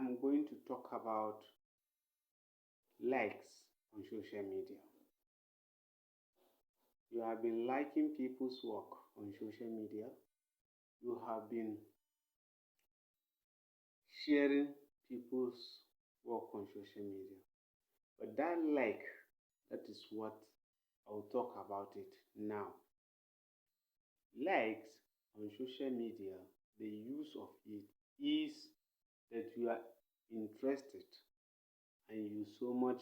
I'm going to talk about likes on social media. You have been liking people's work on social media. You have been sharing people's work on social media. But that is what I'll talk about it now. Likes on social media, the use of it is that you are interested and you so much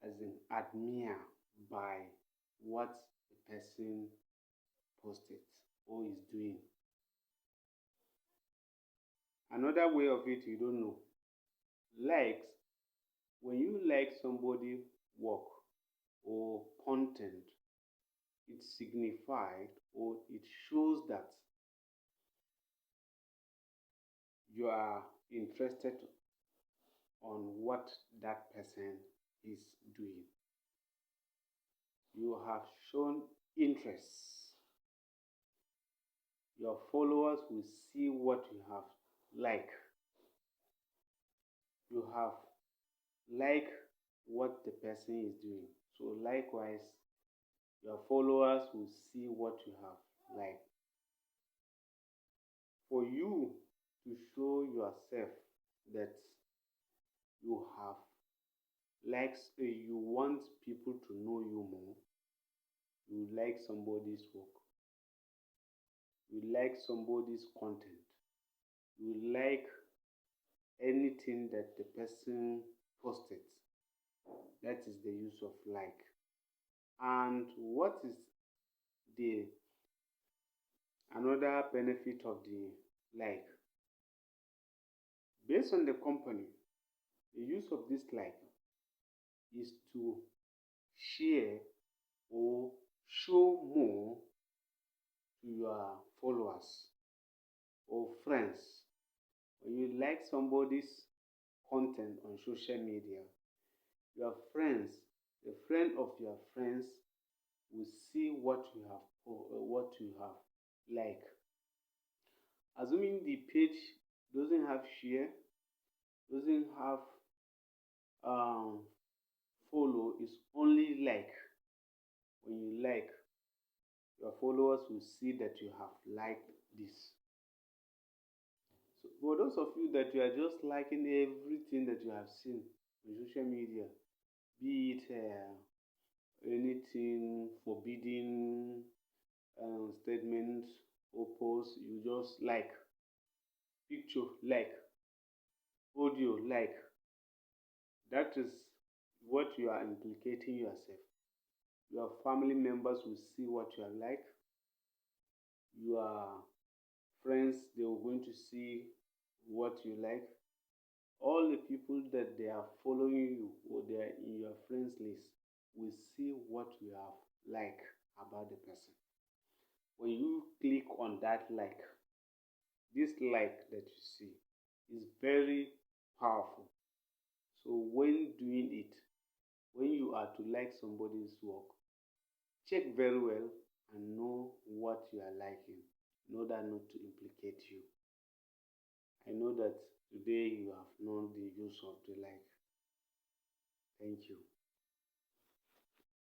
as in admire by what the person posted or is doing. Another way of it you don't know. Likes, when you like somebody's work or content, it signifies or it shows that you are interested on what that person is doing. You have shown interest. Your followers will see what you have liked. You have liked what the person is doing. So likewise, your followers will see what you have liked. For you to show yourself that you have likes, you want people to know you more, you like somebody's work, you like somebody's content, you like anything that the person posted. That is the use of like. And what is the another benefit of the like? Based on the company, the use of this like is to share or show more to your followers or friends. When you like somebody's content on social media, your friends, the friend of your friends, will see what you have like. Assuming the page doesn't have share, doesn't have follow, is only like. When you like, your followers will see that you have liked this. So for those of you that you are just liking everything that you have seen on social media, be it anything forbidden statement or post, you just like, picture like, audio like, that is what you are implicating yourself. Your family members will see what you are like. Your friends, they are going to see what you like. All the people that they are following you or they are in your friends list will see what you have like about the person. When you click on that like, this like that you see is very powerful. So when doing it, when you are to like somebody's work, check very well and know what you are liking in order not to implicate you. I know that today you have known the use of the like. Thank you.